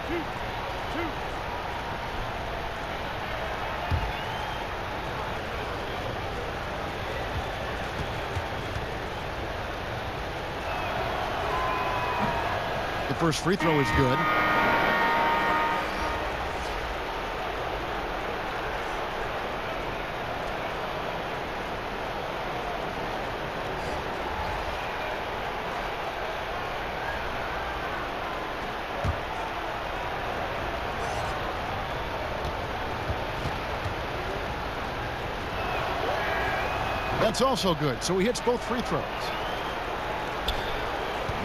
The first free throw is good. That's also good, so he hits both free throws.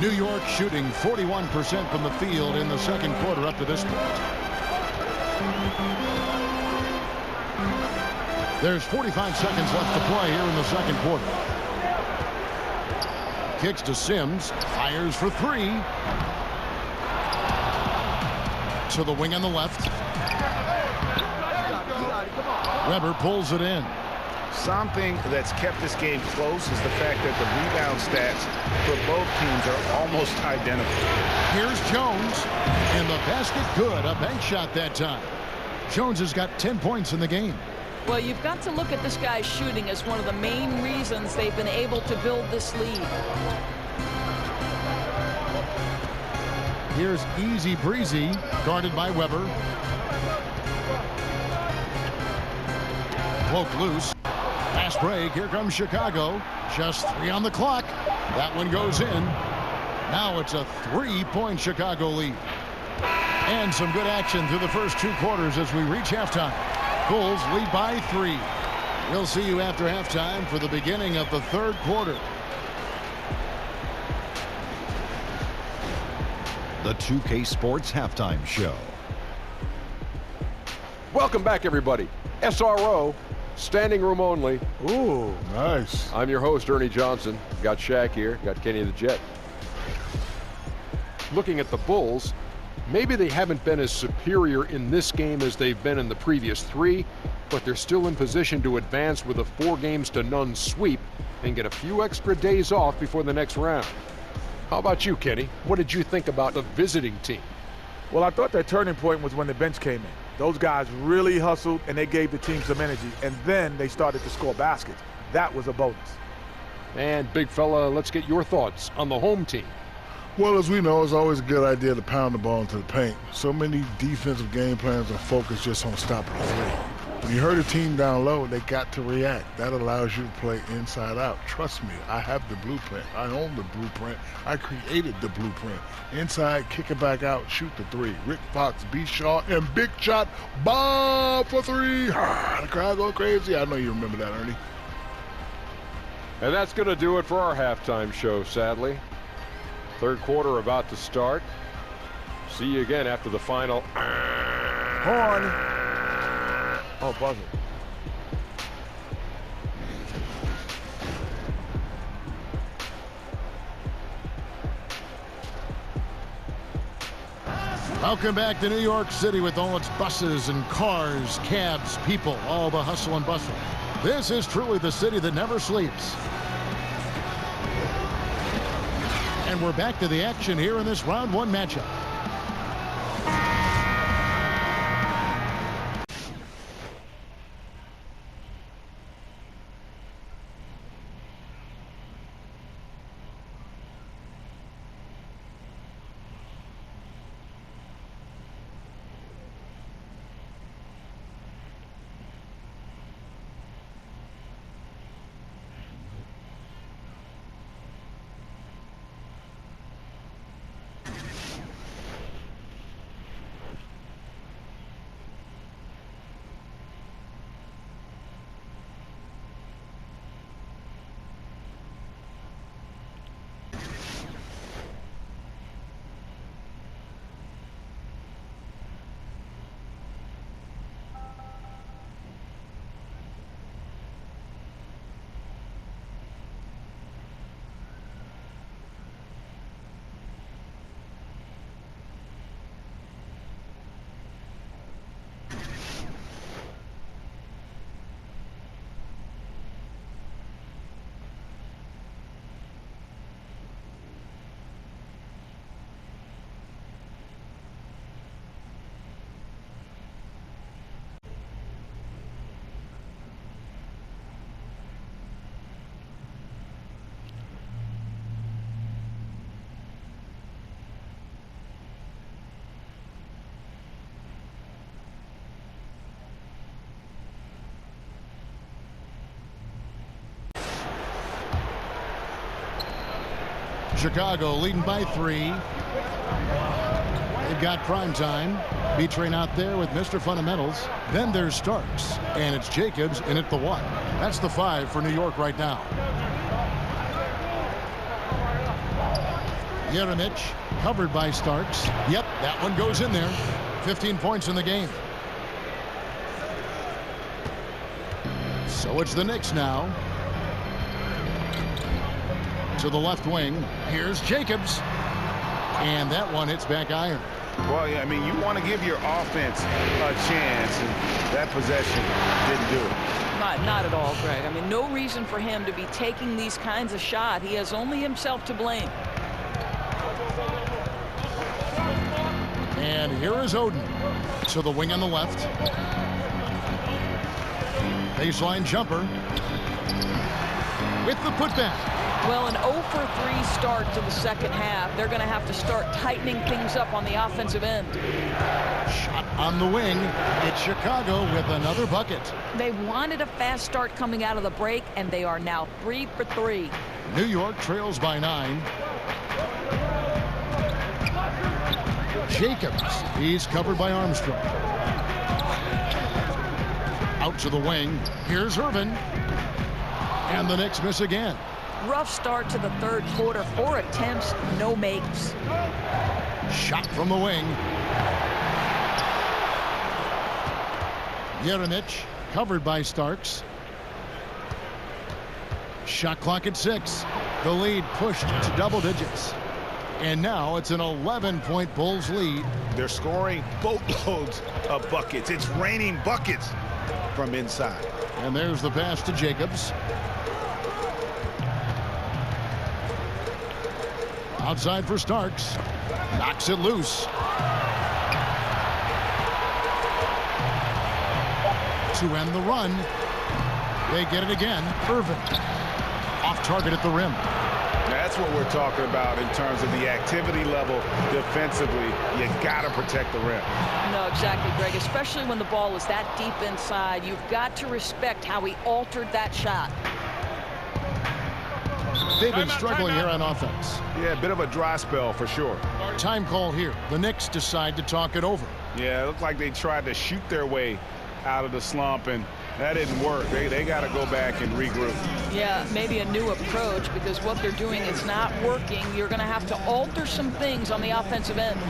New York shooting 41% from the field in the second quarter up to this point. There's 45 seconds left to play here in the second quarter. Kicks to Sims, fires for three. To the wing on the left. Weber pulls it in. Something that's kept this game close is the fact that the rebound stats for both teams are almost identical. Here's Jones, and the basket good. A bank shot that time. Jones has got 10 points in the game. Well, you've got to look at this guy's shooting as one of the main reasons they've been able to build this lead. Here's Easy Breezy, guarded by Weber. Poke loose. Fast break. Here comes Chicago. Just 3 on the clock. That one goes in. Now it's a 3-point Chicago lead. And some good action through the first 2 quarters as we reach halftime. Bulls lead by 3. We'll see you after halftime for the beginning of the third quarter. The 2K Sports Halftime Show. Welcome back, everybody. SRO. Standing room only. Ooh, nice. I'm your host, Ernie Johnson. Got Shaq here. Got Kenny the Jet. Looking at the Bulls, maybe they haven't been as superior in this game as they've been in the previous 3, but they're still in position to advance with a 4-0 sweep and get a few extra days off before the next round. How about you, Kenny? What did you think about the visiting team? Well, I thought that turning point was when the bench came in. Those guys really hustled, and they gave the team some energy, and then they started to score baskets. That was a bonus. And, big fella, let's get your thoughts on the home team. Well, as we know, it's always a good idea to pound the ball into the paint. So many defensive game plans are focused just on stopping the three. When you hurt a team down low, they got to react. That allows you to play inside out. Trust me, I have the blueprint. I own the blueprint. I created the blueprint. Inside, kick it back out, shoot the three. Rick Fox, B. Shaw, and big shot, Bob for three. The crowd go crazy. I know you remember that, Ernie. And that's going to do it for our halftime show, sadly. Third quarter about to start. See you again after the final. Horn. Oh, buzzer. Welcome back to New York City with all its buses and cars, cabs, people, all the hustle and bustle. This is truly the city that never sleeps. And we're back to the action here in this round 1 matchup. Chicago leading by 3. They've got primetime. B-Train out there with Mr. Fundamentals. Then there's Starks, and it's Jacobs in at the 1. That's the 5 for New York right now. Jeremic covered by Starks. Yep, that one goes in there. 15 points in the game. So it's the Knicks now. To the left wing. Here's Jacobs. And that one hits back iron. Well, yeah, I mean, you want to give your offense a chance, and that possession didn't do it. Not at all, Greg. I mean, no reason for him to be taking these kinds of shots. He has only himself to blame. And here is Oden to the wing on the left. Baseline jumper with the putback. Well, an 0 for 3 start to the second half. They're going to have to start tightening things up on the offensive end. Shot on the wing. It's Chicago with another bucket. They wanted a fast start coming out of the break, and they are now 3 for 3. New York trails by 9. Jacobs. He's covered by Armstrong. Out to the wing. Here's Irvin. And the Knicks miss again. Rough start to the third quarter. 4 attempts, no makes. Shot from the wing. Jeremic covered by Starks. Shot clock at 6. The lead pushed to double digits. And now it's an 11-point Bulls lead. They're scoring boatloads of buckets. It's raining buckets from inside. And there's the pass to Jacobs. Outside for Starks. Knocks it loose. To end the run. They get it again. Irvin. Off target at the rim. That's what we're talking about in terms of the activity level defensively. You got to protect the rim. No, exactly, Greg. Especially when the ball is that deep inside. You've got to respect how he altered that shot. They've been struggling here on offense. Yeah, a bit of a dry spell for sure. Time call here. The Knicks decide to talk it over. Yeah, it looked like they tried to shoot their way out of the slump, and that didn't work. They got to go back and regroup. Yeah, maybe a new approach, because what they're doing is not working. You're going to have to alter some things on the offensive end.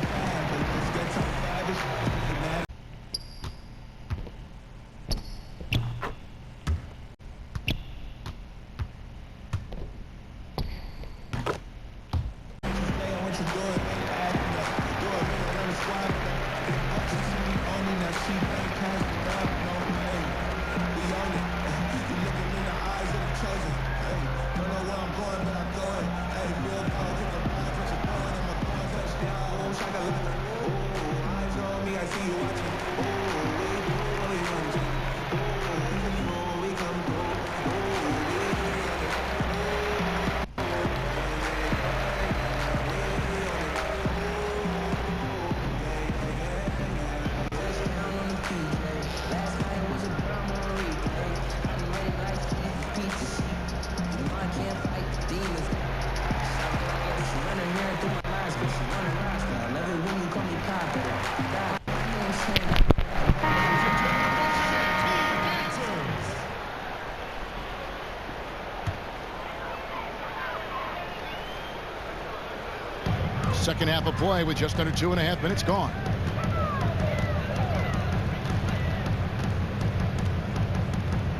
Second half of play with just under 2.5 minutes gone.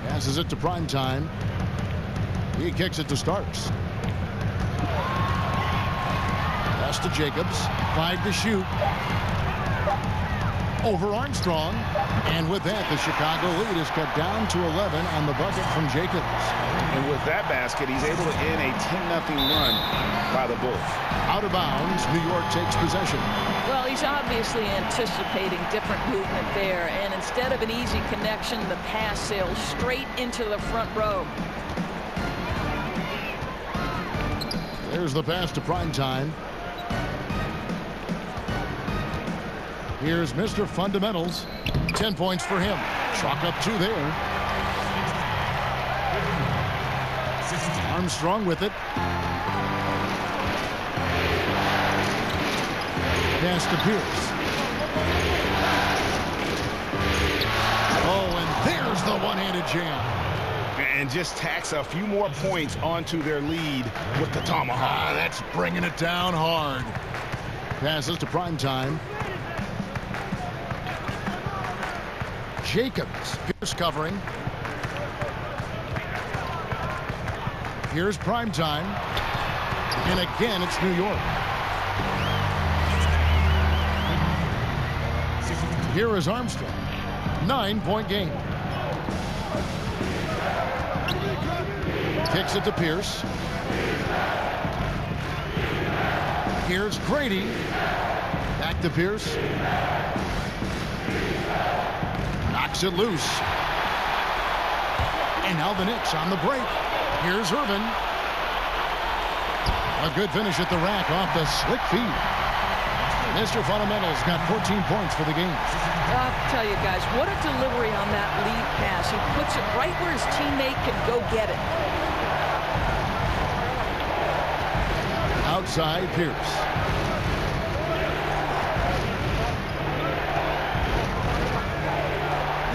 Passes it to Primetime. He kicks it to Starks. Pass to Jacobs. 5 to shoot. Over Armstrong. And with that, the Chicago lead is cut down to 11 on the bucket from Jacobs. And with that basket, he's able to end a 10-0 run by the Bulls. Out of bounds, New York takes possession. Well, he's obviously anticipating different movement there, and instead of an easy connection, the pass sails straight into the front row. There's the pass to Primetime. Here's Mr. Fundamentals. 10 points for him. Chalk up 2 there. Armstrong with it. Pass to Pierce. Oh, and there's the one-handed jam. And just tacks a few more points onto their lead with the tomahawk. That's bringing it down hard. Passes to Primetime. Jacobs. Pierce covering. Here's Primetime. And again, it's New York. Here is Armstrong. 9-point game. Kicks it to Pierce. Here's Grady. Back to Pierce. Knocks it loose. And now the Knicks on the break. Here's Irvin. A good finish at the rack off the slick feed. Mr. Fundamentals got 14 points for the game. I'll tell you guys, what a delivery on that lead pass. He puts it right where his teammate can go get it. Outside Pierce.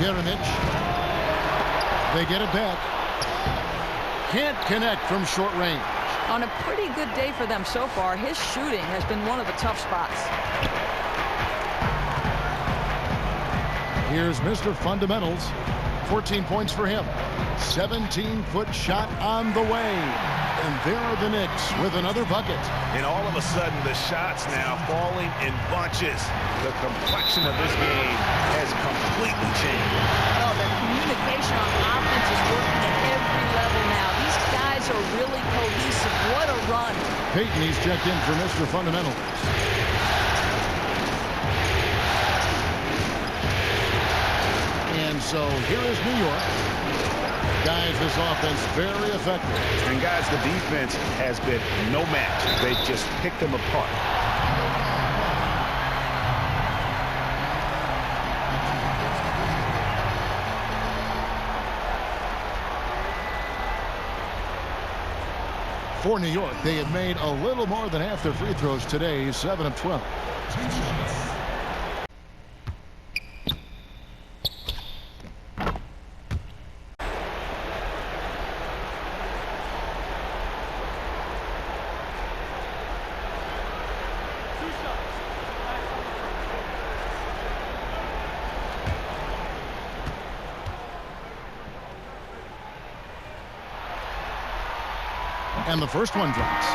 Jeremic. They get it back. Can't connect from short range. On a pretty good day for them so far, his shooting has been one of the tough spots. Here's Mr. Fundamentals. 14 points for him. 17-foot shot on the way. And there are the Knicks with another bucket. And all of a sudden, the shots now falling in bunches. The complexion of this game has completely changed. Oh, the communication on offense is working at every level now. These guys are really cohesive. What a run. Payton, he's checked in for Mr. Fundamentals. And so here is New York. Guys, this offense very effective. And guys, the defense has been no match. They just picked them apart. For New York, they had made a little more than half their free throws today, 7 of 12. And the first one drops.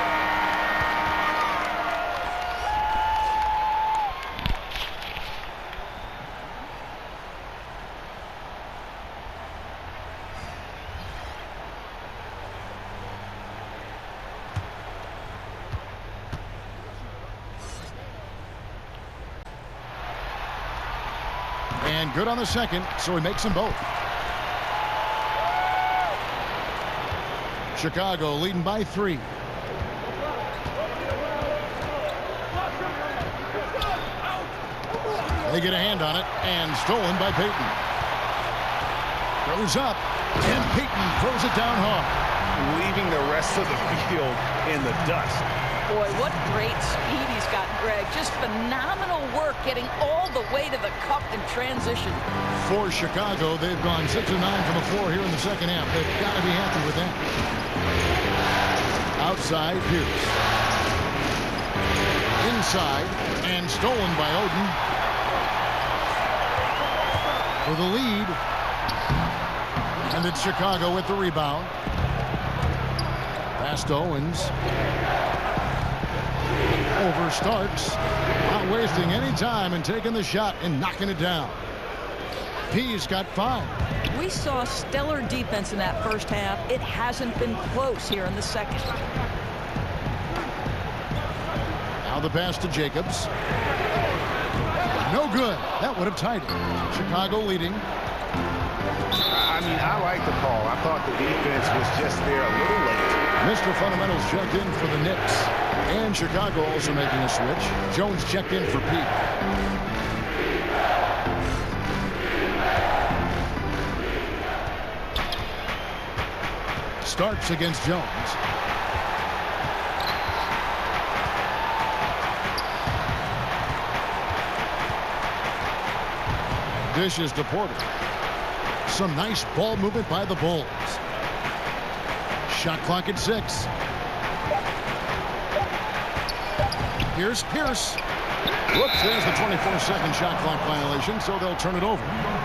And good on the second, so he makes them both. Chicago leading by 3. They get a hand on it, and stolen by Payton. Throws up, and Payton throws it down hard. Leaving the rest of the field in the dust. Boy, what great speed he's got, Greg. Just phenomenal work getting all the way to the cup in transition. For Chicago, they've gone 6 of 9 from the floor here in the second half. They've got to be happy with that. Outside, Pierce. Inside, and stolen by Oden. For the lead. And it's Chicago with the rebound. Pass to Owens. Over Starks. Not wasting any time and taking the shot and knocking it down. He's got 5. We saw stellar defense in that first half. It hasn't been close here in the second. Now the pass to Jacobs. No good. That would have tied it. Chicago leading. I mean, I like the call. I thought the defense was just there a little late. Mr. Fundamentals checked in for the Knicks. And Chicago also making a switch. Jones checked in for Pete. Starks against Jones. Dishes to Porter. Some nice ball movement by the Bulls. Shot clock at 6. Here's Pierce. Whoops, there's the 24-second shot clock violation, so they'll turn it over.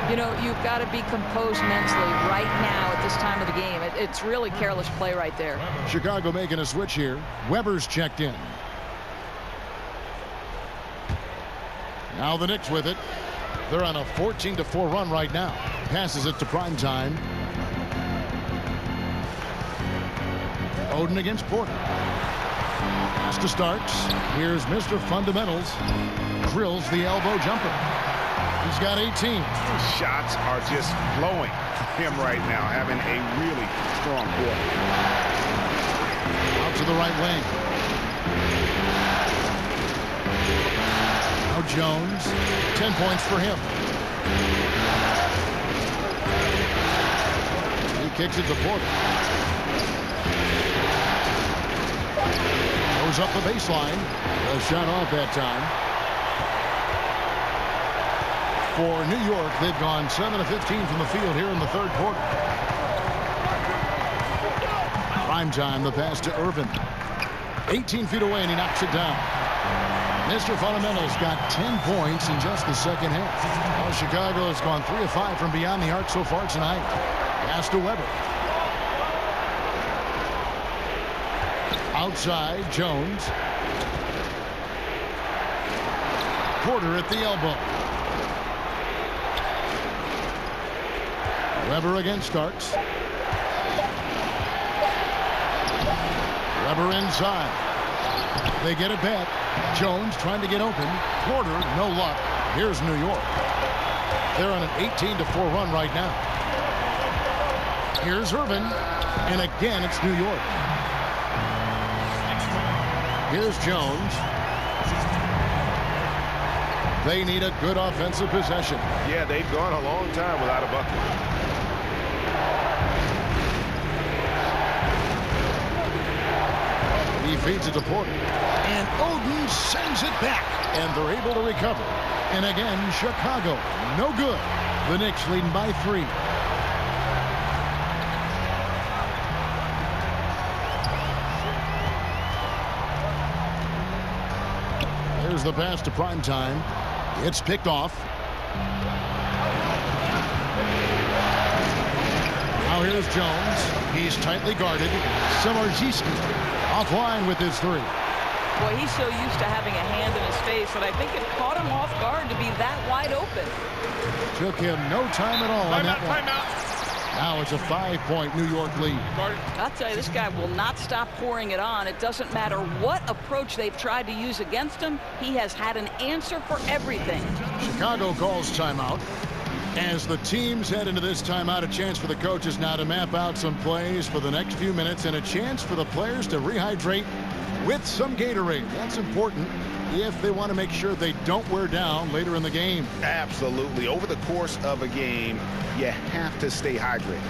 You know, you've got to be composed mentally right now at this time of the game. It's really careless play right there. Chicago making a switch here. Weber's checked in. Now the Knicks with it. They're on a 14-4 run right now. Passes it to Primetime. Oden against Porter. Pass to Starks. Here's Mr. Fundamentals. Drills the elbow jumper. He's got 18. Shots are just flowing for him right now, having a really strong quarter. Out to the right wing. Now Jones. 10 points for him. He kicks it to Porter. Goes up the baseline. A shot off that time. For New York, they've gone 7 of 15 from the field here in the third quarter. Primetime, the pass to Irvin. 18 feet away, and he knocks it down. Mr. Fundamentals got 10 points in just the second half. Well, Chicago has gone 3 of 5 from beyond the arc so far tonight. Pass to Weber. Outside, Jones. Porter at the elbow. Weber against Starks. Weber inside. They get it back. Jones trying to get open. Porter, no luck. Here's New York. They're on an 18-4 run right now. Here's Irvin. And again, it's New York. Here's Jones. They need a good offensive possession. Yeah, they've gone a long time without a bucket. He feeds it to Porter. And Oden sends it back. And they're able to recover. And again, Chicago, no good. The Knicks leading by 3. Here's the pass to Primetime. It's picked off. Now here's Jones. He's tightly guarded. Samardzewski offline with his 3. Boy, he's so used to having a hand in his face that I think it caught him off guard to be that wide open. Took him no time at all on that one. Now it's a 5-point New York lead. I'll tell you, this guy will not stop pouring it on. It doesn't matter what approach they've tried to use against him. He has had an answer for everything. Chicago calls timeout. As the teams head into this timeout, a chance for the coaches now to map out some plays for the next few minutes and a chance for the players to rehydrate with some Gatorade. That's important if they want to make sure they don't wear down later in the game. Absolutely. Over the course of a game, you have to stay hydrated.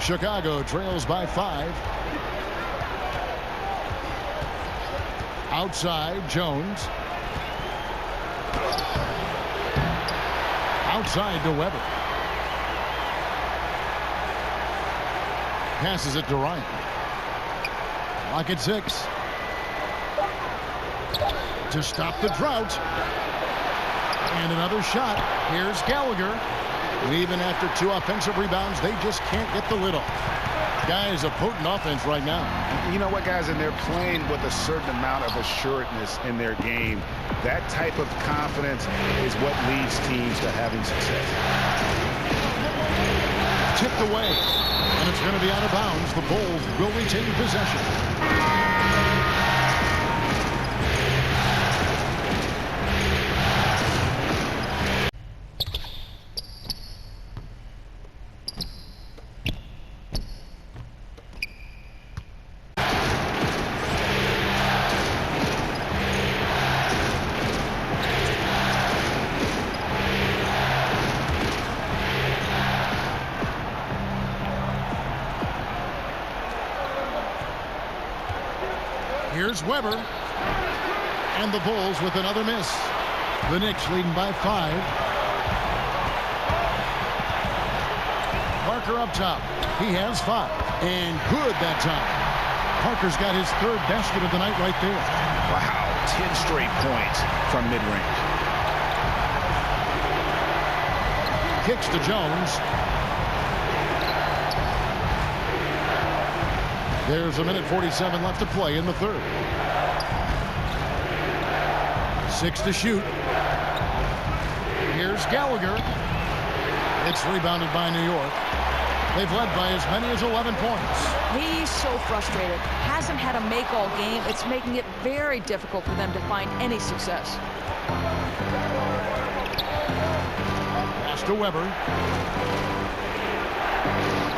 Chicago trails by 5. Outside, Jones. Outside to Weber. Passes it to Ryan. Clock at 6. To stop the drought. And another shot. Here's Gallagher. And even after 2 offensive rebounds, they just can't get the lid off. Guys, a potent offense right now. You know what, guys? And they're playing with a certain amount of assuredness in their game. That type of confidence is what leads teams to having success. Tipped away. And it's going to be out of bounds. The Bulls will retain possession. Here's Weber. And the Bulls with another miss. The Knicks leading by 5. Parker up top. He has 5. And good that time. Parker's got his 3rd basket of the night right there. Wow, 10 straight points from mid-range. Kicks to Jones. There's a minute 47 left to play in the 3rd. 6 to shoot. Here's Gallagher. It's rebounded by New York. They've led by as many as 11 points. He's so frustrated. Hasn't had a make all game. It's making it very difficult for them to find any success. Pass to Weber.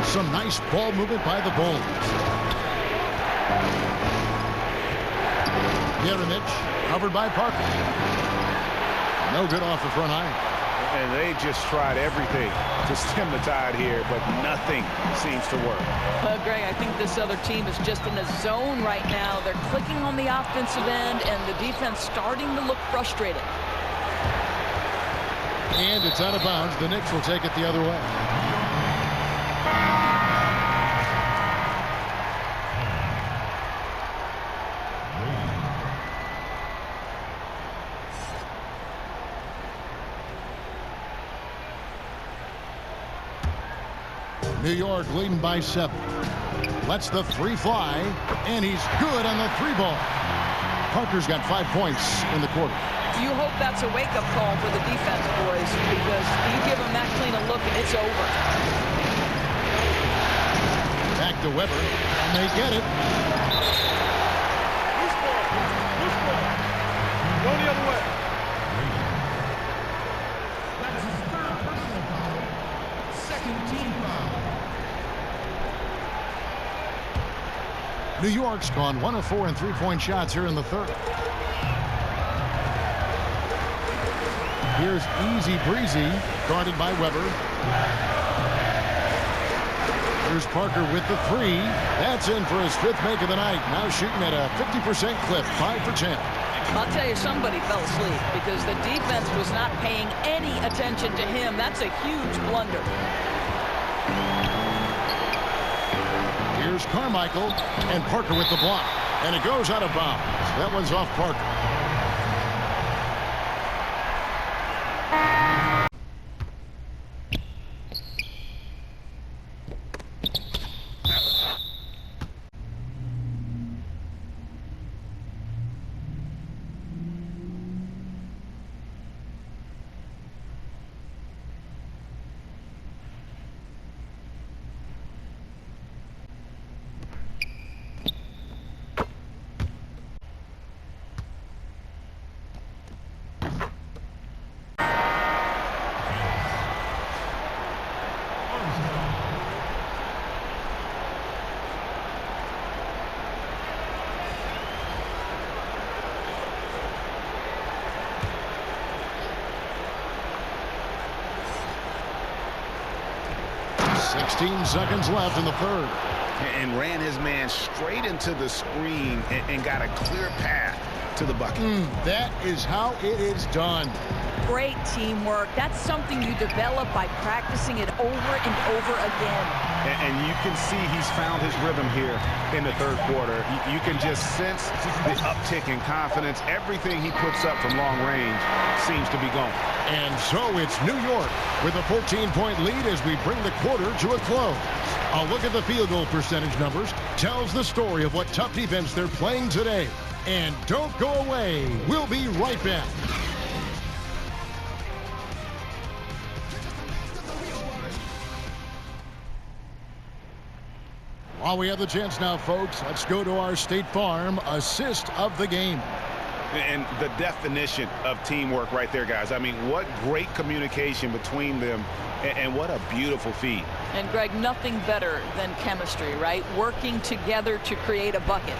Some nice ball movement by the Bulls. Jeremic covered by Parker. No good off the front iron. And they just tried everything to stem the tide here, but nothing seems to work. Well, Greg, I think this other team is just in a zone right now. They're clicking on the offensive end, and the defense starting to look frustrated. And it's out of bounds. The Knicks will take it the other way. New York leading by 7. Lets the 3 fly, and he's good on the 3 ball. Parker's got 5 points in the quarter. You hope that's a wake-up call for the defense, boys, because you give them that clean a look, and it's over. Back to Weber, and they get it. Go the other way. New York's gone 1 of 4 in 3-point shots here in the 3rd. Here's Easy Breezy, guarded by Weber. Here's Parker with the 3. That's in for his 5th make of the night. Now shooting at a 50% clip, 5 for 10. I'll tell you, somebody fell asleep because the defense was not paying any attention to him. That's a huge blunder. Here's Carmichael, and Parker with the block. And it goes out of bounds. That one's off Parker. Seconds left in the 3rd. And ran his man straight into the screen and got a clear path to the bucket. That is how it is done. Great teamwork. That's something you develop by practicing it over and over again. And you can see he's found his rhythm here in the third quarter. You can just sense the uptick in confidence. Everything he puts up from long range seems to be going. And so it's New York with a 14-point lead as we bring the quarter to a close. A look at the field goal percentage numbers tells the story of what tough defense they're playing today. And don't go away. We'll be right back. While we have the chance now, folks, let's go to our State Farm assist of the game. And the definition of teamwork right there, guys. I mean, what great communication between them, and what a beautiful feed. And, Greg, nothing better than chemistry, right? Working together to create a bucket.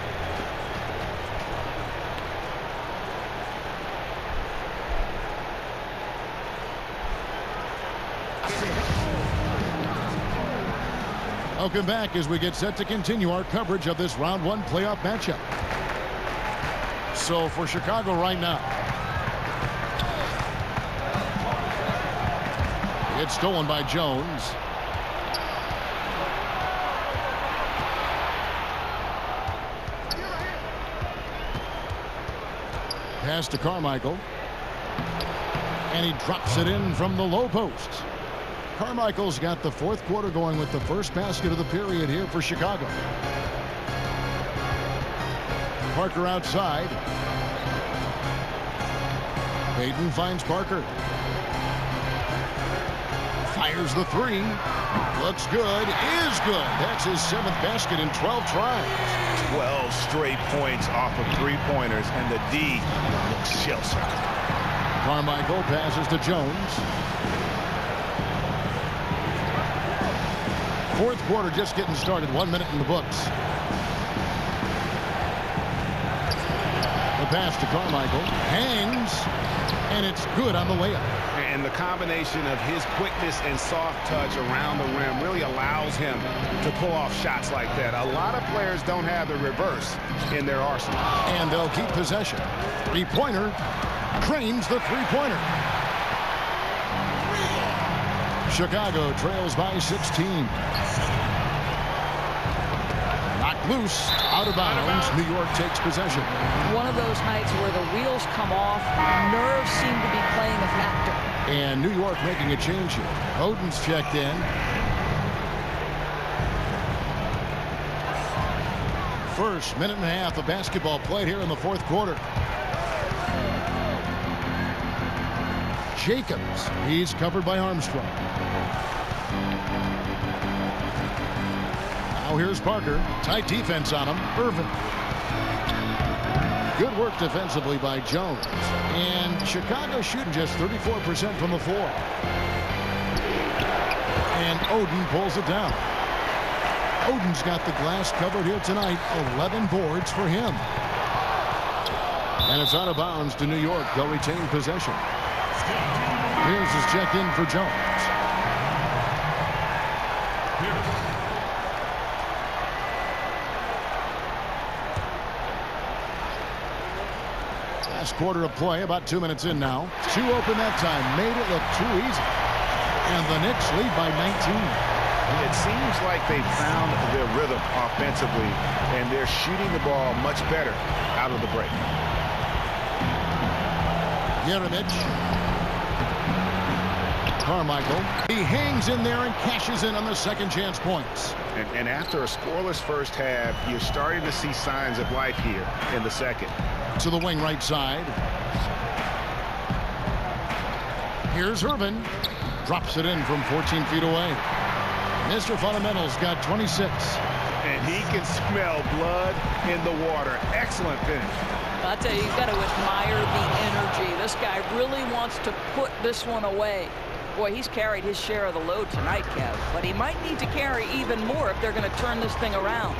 Welcome back as we get set to continue our coverage of this round one playoff matchup. So for Chicago right now, it's stolen by Jones. Pass to Carmichael. And he drops it in from the low post. Carmichael's got the fourth quarter going with the first basket of the period here for Chicago. Parker outside. Payton finds Parker. Fires the three. Looks good. Is good. That's his 7th basket in 12 tries. 12 straight points off of three-pointers, and the D looks shell-shocked. Carmichael passes to Jones. Fourth quarter just getting started. 1 minute in the books. The pass to Carmichael. Hangs. And it's good on the layup. And the combination of his quickness and soft touch around the rim really allows him to pull off shots like that. A lot of players don't have the reverse in their arsenal. And they'll keep possession. Three-pointer. Drains the three-pointer. Chicago trails by 16. Knocked loose, out of bounds. New York takes possession. One of those nights where the wheels come off, nerves seem to be playing a factor. And New York making a change here. Oden's checked in. First minute and a half of basketball played here in the fourth quarter. Jacobs, he's covered by Armstrong. Now here's Parker. Tight defense on him. Irvin. Good work defensively by Jones. And Chicago shooting just 34% from the floor. And Oden pulls it down. Oden's got the glass covered here tonight. 11 boards for him. And it's out of bounds to New York. They'll retain possession. Here's his check in for Jones. Last quarter of play, about 2 minutes in now. Two open that time, made it look too easy. And the Knicks lead by 19. It seems like they found their rhythm offensively, and they're shooting the ball much better out of the break. Jeremic. Carmichael. He hangs in there and cashes in on the second chance points. And after a scoreless first half, you're starting to see signs of life here in the second. To the wing right side. Here's Irvin. Drops it in from 14 feet away. Mr. Fundamentals got 26. And he can smell blood in the water. Excellent finish. I'll tell you, you've got to admire the energy. This guy really wants to put this one away. Boy, he's carried his share of the load tonight, Kev. But he might need to carry even more if they're going to turn this thing around.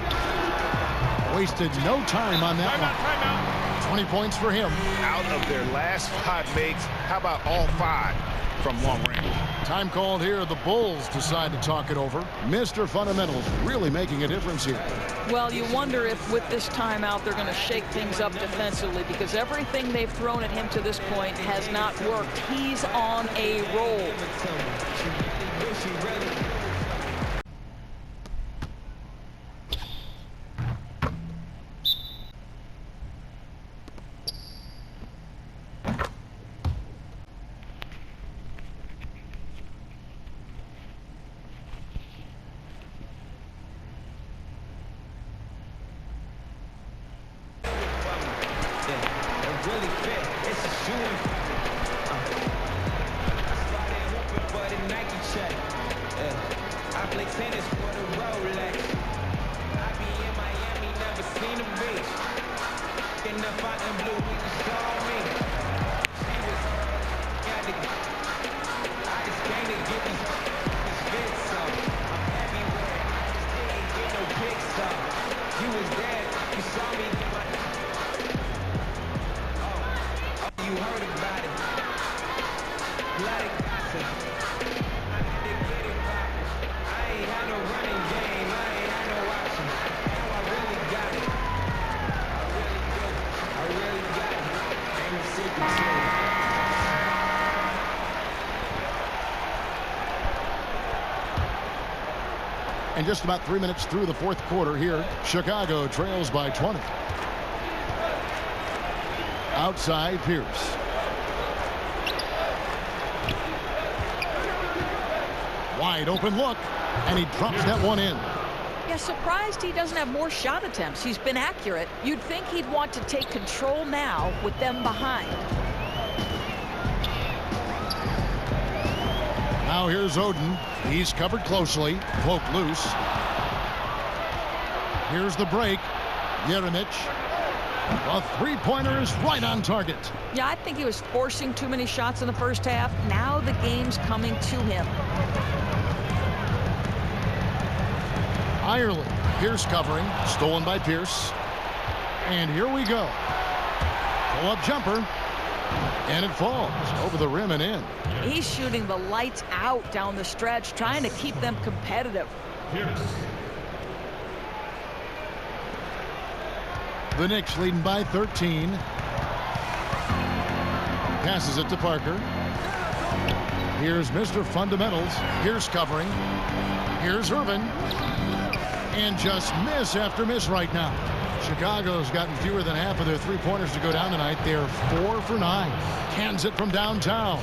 Wasted no time on that one. 20 points for him. Out of their last 5 makes, how about all 5 from long range? Time called here. The Bulls decide to talk it over. Mr. Fundamentals really making a difference here. Well, you wonder if with this timeout they're going to shake things up defensively, because everything they've thrown at him to this point has not worked. He's on a roll. And just about 3 minutes through the fourth quarter here, Chicago trails by 20. Outside, Pierce. Wide open look, and he drops that one in. Yeah, surprised he doesn't have more shot attempts. He's been accurate. You'd think he'd want to take control now with them behind. Now here's Oden. He's covered closely. Poke loose. Here's the break. Jeremic. A three-pointer is right on target. Yeah, I think he was forcing too many shots in the first half. Now the game's coming to him. Ireland. Pierce covering. Stolen by Pierce. And here we go. Pull-up jumper. And it falls over the rim and in. He's shooting the lights out down the stretch, trying to keep them competitive. The Knicks leading by 13. Passes it to Parker. Here's Mr. Fundamentals. Here's covering. Here's Irvin. And just miss after miss right now. Chicago's gotten fewer than half of their three-pointers to go down tonight. They're 4 for 9. Cans it from downtown.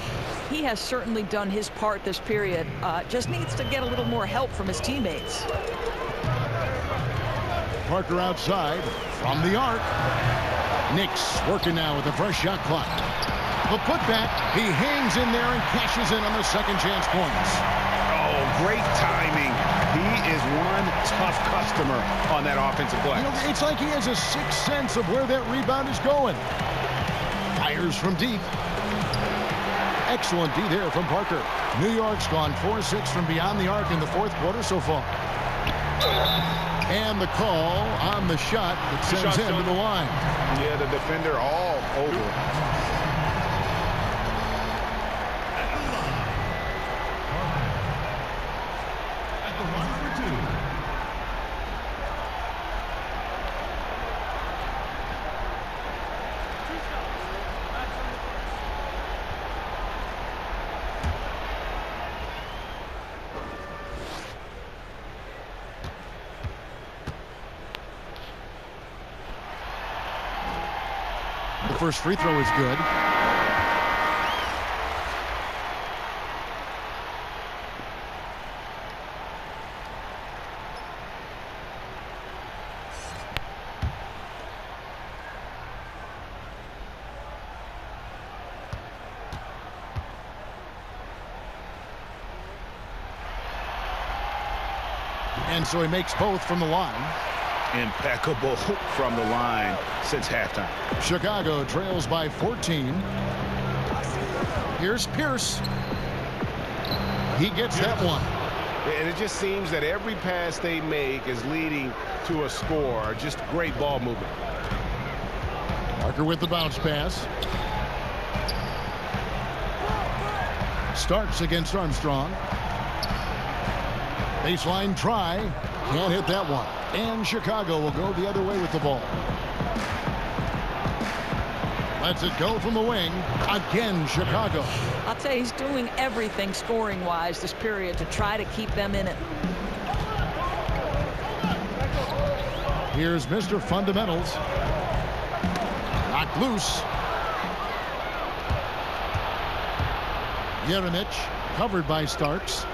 He has certainly done his part this period. Just needs to get a little more help from his teammates. Parker outside from the arc. Knicks working now with a fresh shot clock. The putback. He hangs in there and cashes in on the second chance points. Oh, great timing. He is one tough customer on that offensive play. You know, it's like he has a sixth sense of where that rebound is going. Fires from deep. Excellent D there from Parker. New York's gone 4-6 from beyond the arc in the fourth quarter so far. And the call on the shot that sends him to the line. Yeah, the defender all over. The first free throw is good. And so he makes both from the line. Impeccable from the line since halftime. Chicago trails by 14. Here's Pierce. He gets that one. And it just seems that every pass they make is leading to a score. Just great ball movement. Parker with the bounce pass. Starks against Armstrong. Baseline try. Can't hit that one. And Chicago will go the other way with the ball. Lets it go from the wing. Again, Chicago. I'll tell you, he's doing everything scoring-wise this period to try to keep them in it. Here's Mr. Fundamentals. Knocked loose. Jeremic covered by Starks.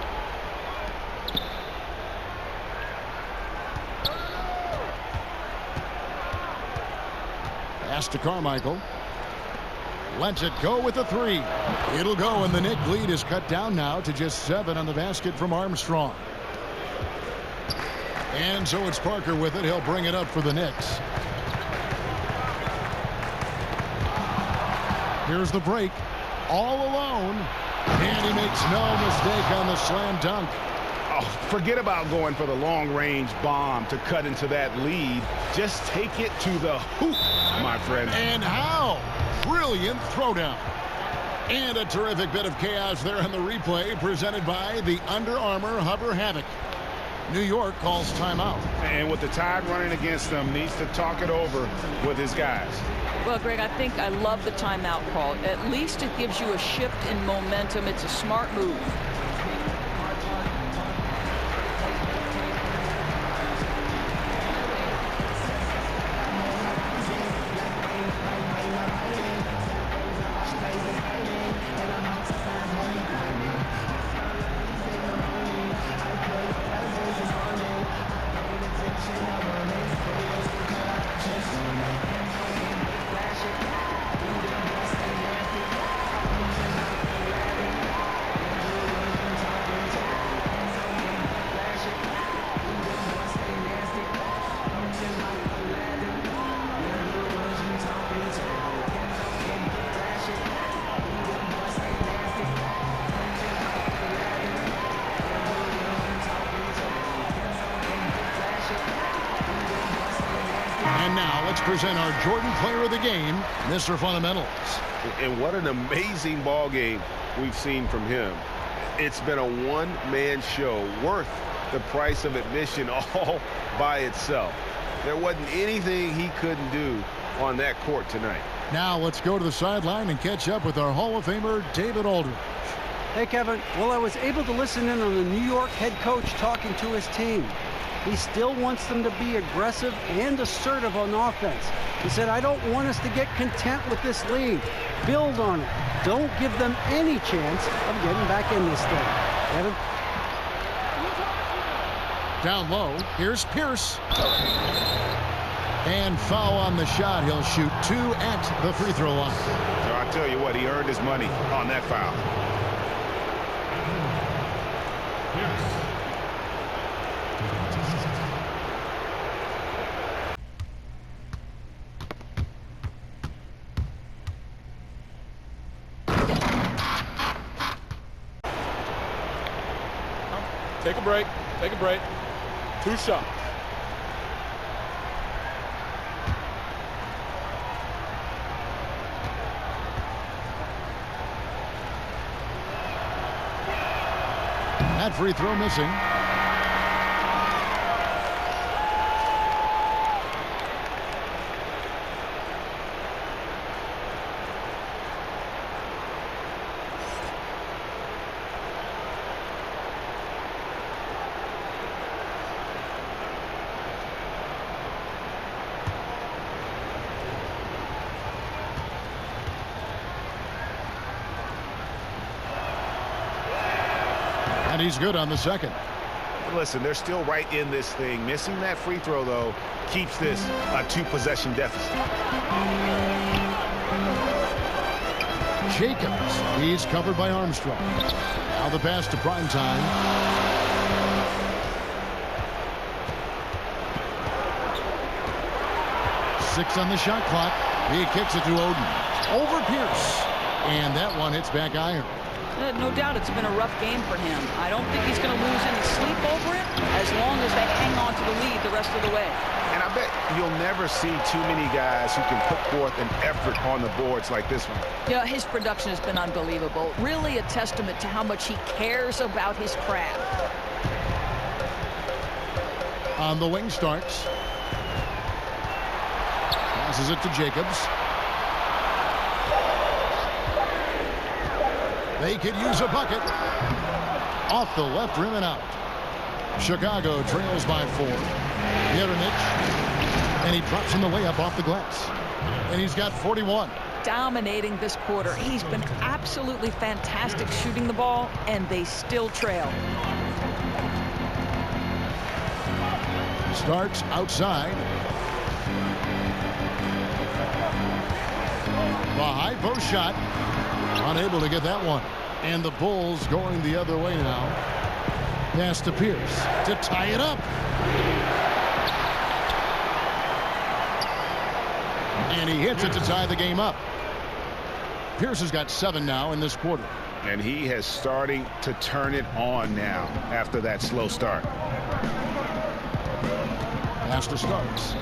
Pass to Carmichael. Lets it go with the three. It'll go, and the Knick lead is cut down now to just 7 on the basket from Armstrong. And so it's Parker with it. He'll bring it up for the Knicks. Here's the break. All alone. And he makes no mistake on the slam dunk. Oh, forget about going for the long-range bomb to cut into that lead. Just take it to the hoop, my friend. And how? Brilliant throwdown. And a terrific bit of chaos there on the replay presented by the Under Armour Hover Havoc. New York calls timeout. And with the tide running against them, needs to talk it over with his guys. Well, Greg, I think I love the timeout call. At least it gives you a shift in momentum. It's a smart move. Present our Jordan Player of the Game, Mr. Fundamentals. And what an amazing ball game we've seen from him. It's been a one-man show worth the price of admission all by itself. There wasn't anything he couldn't do on that court tonight. Now let's go to the sideline and catch up with our Hall of Famer, David Aldridge. Hey, Kevin. Well, I was able to listen in on the New York head coach talking to his team. He still wants them to be aggressive and assertive on offense. He said, I don't want us to get content with this lead. Build on it. Don't give them any chance of getting back in this thing. Evan? Down low, here's Pierce. And foul on the shot. He'll shoot 2 at the free throw line. So I tell you what, he earned his money on that foul. Take a break. Take a break. 2 shots. That free throw missing. And he's good on the second. Listen, they're still right in this thing. Missing that free throw, though, keeps this a 2-possession deficit. Jacobs, he's covered by Armstrong. Now the pass to Primetime. Six on the shot clock. He kicks it to Oden. Over Pierce. And that one hits back iron. No doubt it's been a rough game for him. I don't think he's going to lose any sleep over it as long as they hang on to the lead the rest of the way. And I bet you'll never see too many guys who can put forth an effort on the boards like this one. Yeah, his production has been unbelievable. Really a testament to how much he cares about his craft. On the wing Starks. Passes it to Jacobs. They could use a bucket. Off the left rim and out. Chicago trails by 4. Jeremic. And he drops in the layup off the glass. And he's got 41. Dominating this quarter. He's been absolutely fantastic shooting the ball, and they still trail. Starks outside. The high post shot. Unable to get that one. And the Bulls going the other way now. Pass to Pierce to tie it up. And he hits it to tie the game up. Pierce has got 7 now in this quarter. And he has starting to turn it on now after that slow start. Pass to Starks.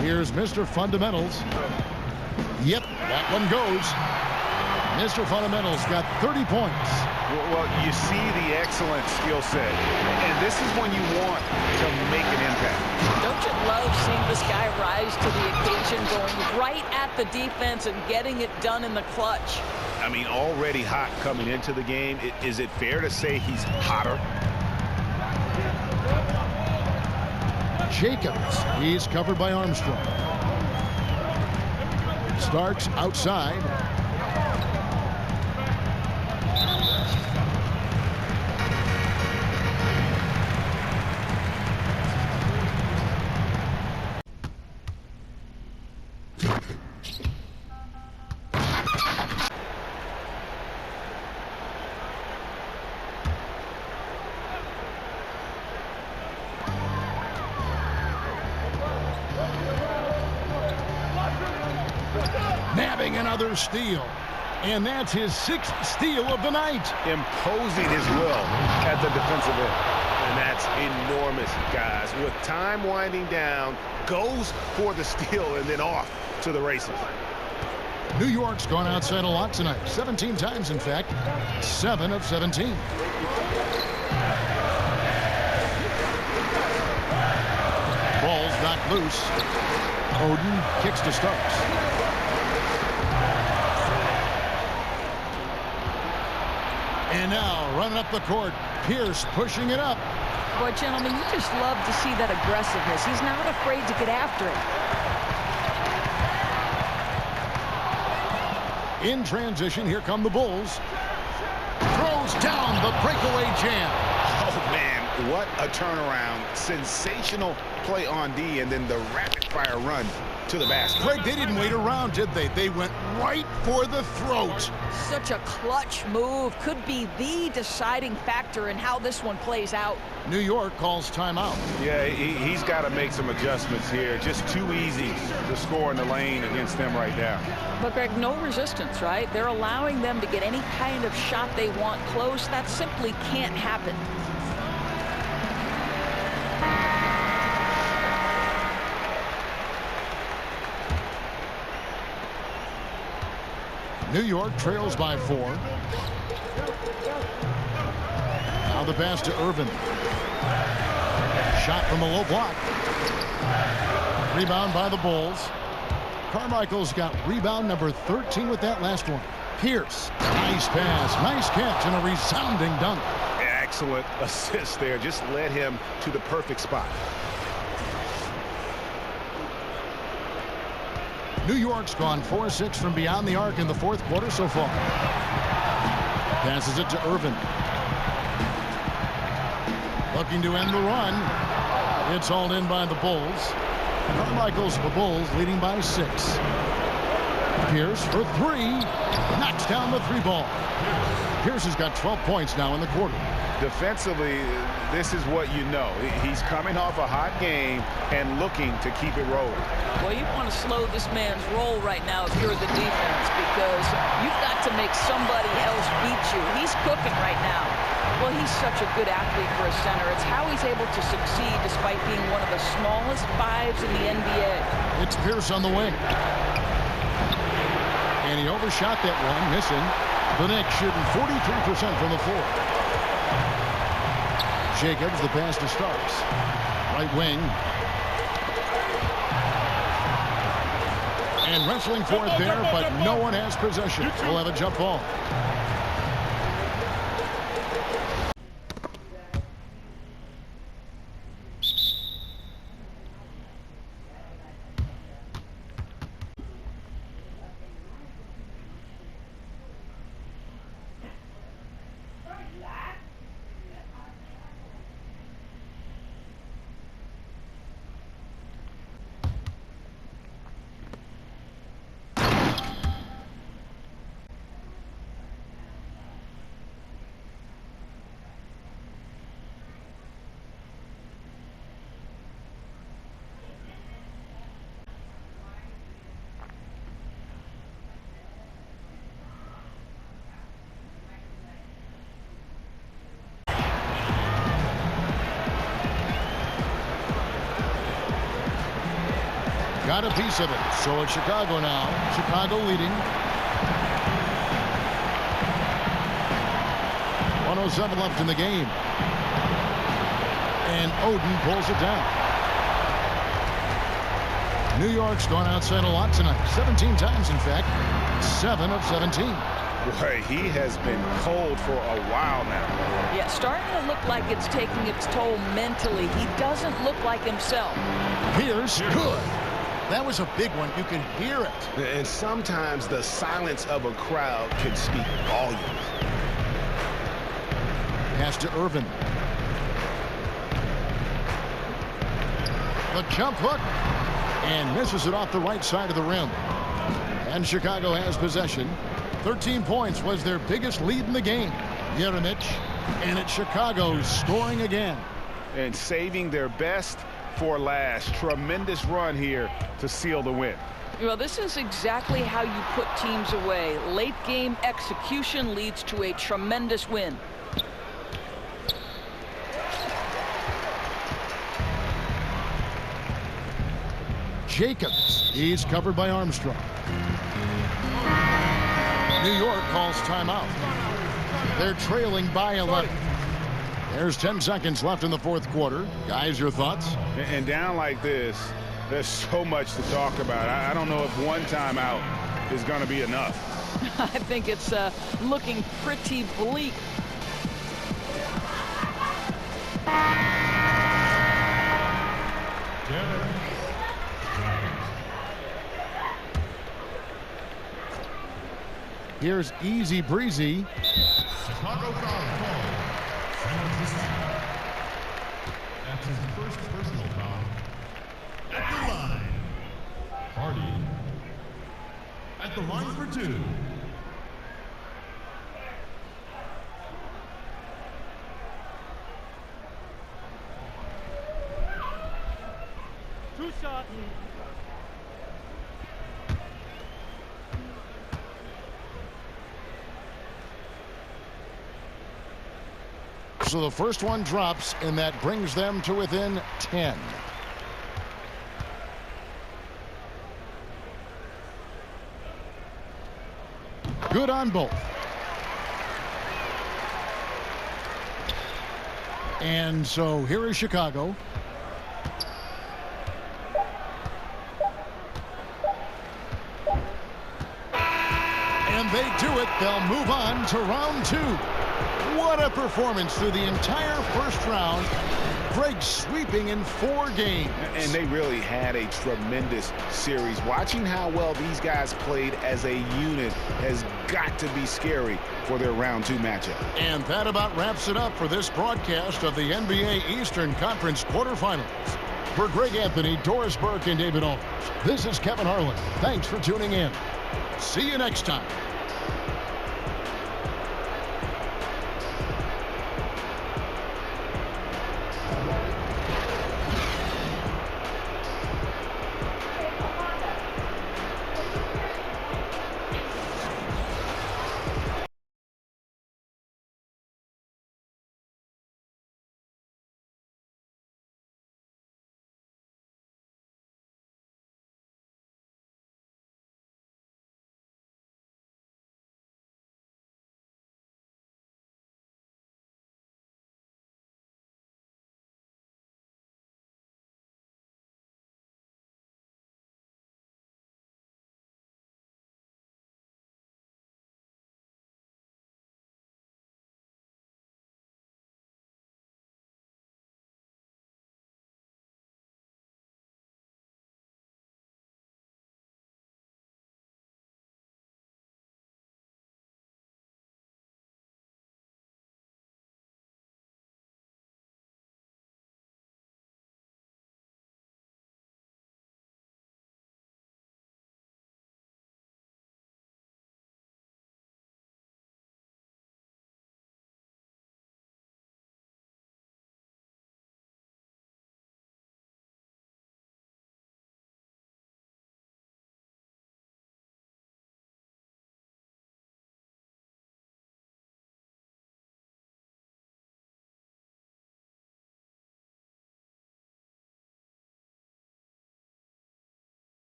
Here's Mr. Fundamentals. Yep, that one goes. Mr. Fundamentals got 30 points. Well, you see the excellent skill set. And this is when you want to make an impact. Don't you love seeing this guy rise to the occasion, going right at the defense and getting it done in the clutch? I mean, already hot coming into the game. Is it fair to say he's hotter? Jacobs, he's covered by Armstrong. Starks outside. Nabbing another steal. And that's his 6th steal of the night. Imposing his will at the defensive end. And that's enormous, guys. With time winding down, goes for the steal and then off to the races. New York's gone outside a lot tonight. 17 times, in fact. 7 of 17. Ball's knocked loose. Oden kicks to Starks. And now, running up the court, Pierce pushing it up. Boy, gentlemen, you just love to see that aggressiveness. He's not afraid to get after it. In transition, here come the Bulls. Throws down the breakaway jam. Oh, man, what a turnaround. Sensational play on D, and then the rapid-fire run to the basket. Greg, they didn't wait around, did they? They went right for the throat. Such a clutch move. Could be the deciding factor in how this one plays out. New York calls timeout. Yeah, he's got to make some adjustments here. Just too easy to score in the lane against them right now. But, Greg, no resistance, right? They're allowing them to get any kind of shot they want close. That simply can't happen. New York trails by 4. Now the pass to Irvin. Shot from the low block. Rebound by the Bulls. Carmichael's got rebound number 13 with that last one. Pierce. Nice pass. Nice catch and a resounding dunk. Excellent assist there. Just led him to the perfect spot. New York's gone 4-6 from beyond the arc in the 4th quarter so far. Passes it to Irvin. Looking to end the run. It's hauled in by the Bulls. Carmichael's the Bulls leading by 6. Pierce for 3. Knocks down the 3 ball. Pierce has got 12 points now in the quarter. Defensively, this is what you know. He's coming off a hot game and looking to keep it rolling. Well, you want to slow this man's roll right now if you're the defense, because you've got to make somebody else beat you. He's cooking right now. Well, he's such a good athlete for a center. It's how he's able to succeed despite being one of the smallest fives in the NBA. It's Pierce on the wing. And he overshot that one, missing. The Knicks shooting 43% from the floor. Jacobs, the pass to Starks. Right wing. And wrestling for it there, but no one has possession. We'll have a jump ball. Got a piece of it. So it's Chicago now. Chicago leading. 1:07 left in the game. And Oden pulls it down. New York's gone outside a lot tonight. 17 times, in fact. 7 of 17. Boy, he has been cold for a while now. Yeah, starting to look like it's taking its toll mentally. He doesn't look like himself. Here's good. That was a big one. You can hear it. And sometimes the silence of a crowd can speak volumes. Pass to Irvin. The jump hook. And misses it off the right side of the rim. And Chicago has possession. 13 points was their biggest lead in the game. Jeremic. And it's Chicago scoring again. And saving their best for last. Tremendous run here to seal the win. Well, this is exactly how you put teams away. Late game execution leads to a tremendous win. Jacobs. He's covered by Armstrong. New York calls timeout. They're trailing by 11. There's 10 seconds left in the fourth quarter. Guys, your thoughts? And down like this, there's so much to talk about. I don't know if one timeout is going to be enough. I think it's looking pretty bleak. Here's Easy Breezy. Chicago foul call. That's his first personal foul. At the line. Hardy. At the line for 2. Two shots. So the first one drops, and that brings them to within 10. Good on both. And so here is Chicago. And they do it. They'll move on to round 2. What a performance through the entire first round. Greg sweeping in 4 games. And they really had a tremendous series. Watching how well these guys played as a unit has got to be scary for their round 2 matchup. And that about wraps it up for this broadcast of the NBA Eastern Conference quarterfinals. For Greg Anthony, Doris Burke, and David Aldridge, this is Kevin Harlan. Thanks for tuning in. See you next time.